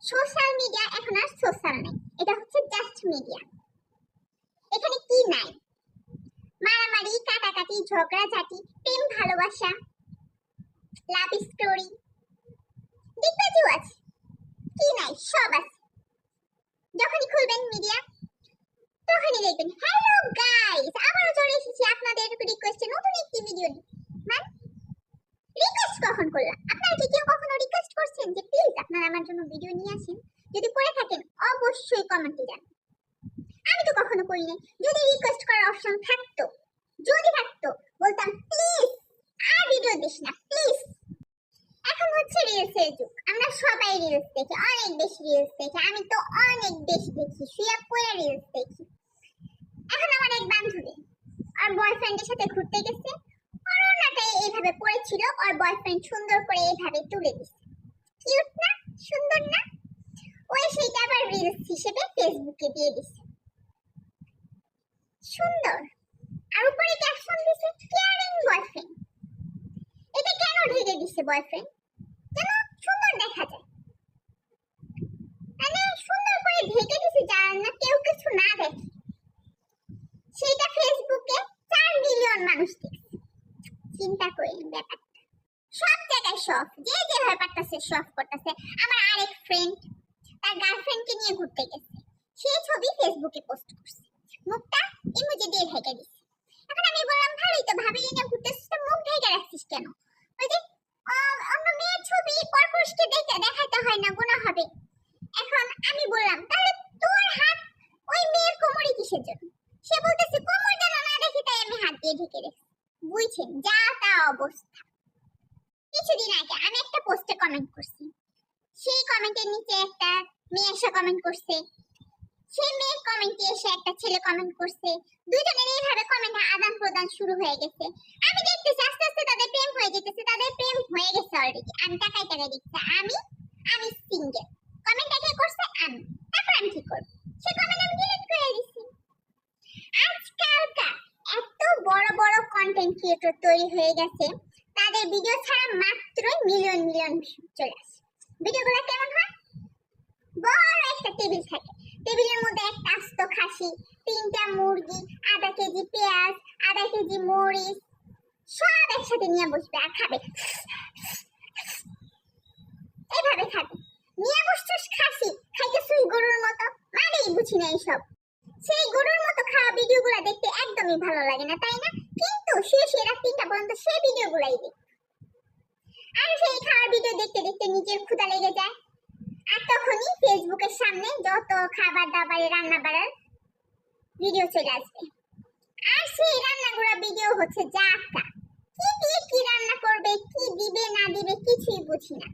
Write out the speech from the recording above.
Social media এখন আর social নাই, এটা হচ্ছে জাস্ট মিডিয়া। এখানে কি নাই? মারামারি, কাটাকাটি, ঝগড়াঝাটি, প্রেম ভালোবাসা, লাভ স্টোরি, ডিগবাজিও আছে। কি নাই? সব আছে। যখনই খুলবেন মিডিয়া তখনই দেখবেন হ্যালো গাইস, আবারও চলে এসেছি আপনাদের রিকোয়েস্টে নতুন একটি ভিডিও নিয়ে। মানে রিকোয়েস্ট কখন করলাম? আপনারা কি কেউ কখনো রিকোয়েস্ট করছেন যে প্লিজ আপনারা আমার জন্য ভিডিও নিয়ে আসেন? যদি করে থাকেন অবশ্যই কমেন্টে জানান। আমি তো কখনো করি নাই। যদি রিকোয়েস্ট করার অপশন থাকতো, বলতাম প্লিজ আর ভিডিও দিস না প্লিজ। এখন হচ্ছে রিলসের যুগ, আমরা সবাই রিলস দেখি, অনেক বেশি রিলস দেখি। আমি তো অনেক বেশি দেখি, শুয়ে পড়ে রিলস দেখি। এখন আমার এক বান্ধবী আর বয়ফ্রেন্ডের সাথে ঘুরতে গেছে, করোনাটা এইভাবে পড়েছিল, আর বয়ফ্রেন্ড সুন্দর করে এইভাবে তুলে দিছে। কিউট না? সুন্দর না? ওই সেইটা আবার রিলস হিসেবে ফেসবুকে দিয়ে দিছে। সুন্দর। আর উপরে ক্যাপশন দিছে কেয়ারিং বয়ফ্রেন্ড। এটা কেন ঢেকে দিছে বয়ফ্রেন্ড? যেন সুন্দর দেখা যায়। মানে সুন্দর করে ঢেকে দিছে যার না কেউ কিছু না দেখে। সেইটা ফেসবুকে 4 মিলিয়ন মানুষ দেখছে। চিন্তা করেন ব্যাপারটা। সব জায়গায় শখ, যে যেভাবে পারতেছে শখ করতেছে। আমার আরেক ফ্রেন্ড তার গার্লফ্রেন্ডকে নিয়ে ঘুরতে গেছে, সেই ছবি ফেসবুকে পোস্ট করছে, মুখটা ইমোজি দিয়ে ঢেকে দিছে। এখন আমি বললাম ভালোই তো, ভাবি নিয়ে ঘুরতেছিস তো মুখ ঢেকে রাখছিস কেন? ওই যে অন্য মেয়ের ছবি পরপুরুষকে দেখাতে হয় না, গুনাহ হবে। এখন আমি বললাম তাহলে তোর হাত ওই মেয়ের কোমরে কিসের জন্য? সে বলতেছে কোমর যেন না দেখি তাই আমি হাত দিয়ে ঢেকে রেখেছি। বুঝছেন যা তা অবস্থা। কিছুদিন আগে আমি একটা পোস্টে কমেন্ট করছি, সেই কমেন্টের নিচে একটা মেয়ে এসে কমেন্ট করছে, সেই মেয়ের কমেন্টে এসে একটা ছেলে কমেন্ট করছে। দুইজনের এইভাবে কমেন্টে আদান প্রদান শুরু হয়ে গেছে। আমি দেখতেছি আস্তে আস্তে তাদের প্রেম হয়ে যেতেছে, তাদের প্রেম হয়ে গেছে অলরেডি। আমি টাকায় দেখছি আমি সিঙ্গেল। কমেন্ট কে করছে আমি, তারপর আমি কি করব? সে কমেন্ট আমি ডিলিট করে দিছি। আজকালকার এত বড় বড় কন্টেন্ট ক্রিয়েটর তৈরি হয়ে গেছে, তাদের ভিডিও ছাড়া মাত্রই মিলিয়ন মিলিয়ন চলে আসে। ভিডিওগুলো কেমন হয়? বড় একটা টেবিল থাকে, টেবিলের মধ্যে একটা আস্ত খাসি, 3টা মুরগি, আধা কেজি পেঁয়াজ, আধা কেজি মরিচ, সব একসাথে নিয়ে বসবে আর খাবে। এইভাবে খাবে। নিয়ে বসছিস খাসি, খাইতেছিস গরুর মতো, মানেই বুঝি না এইসব। সেই গরুর মতো খাওয়া ভিডিওগুলো দেখতে একদমই ভালো লাগে না, তাই না? কিন্তু শুয়ে রাত 3টা পর্যন্ত সেই ভিডিওগুলাই দেখ। আর সেই খাওয়ার ভিডিও দেখতে দেখতে নিজের ক্ষুধা লেগে যায়, আর তখনই ফেসবুকের সামনে যত খাবার দাবারের রান্না বাড়ার ভিডিও চলে আসবে। আর সেই রান্নাগুলো ভিডিও হচ্ছে যা তা, কি দিয়ে কি রান্না করবে, কি দিবে না দিবে কিছুই বুঝি না।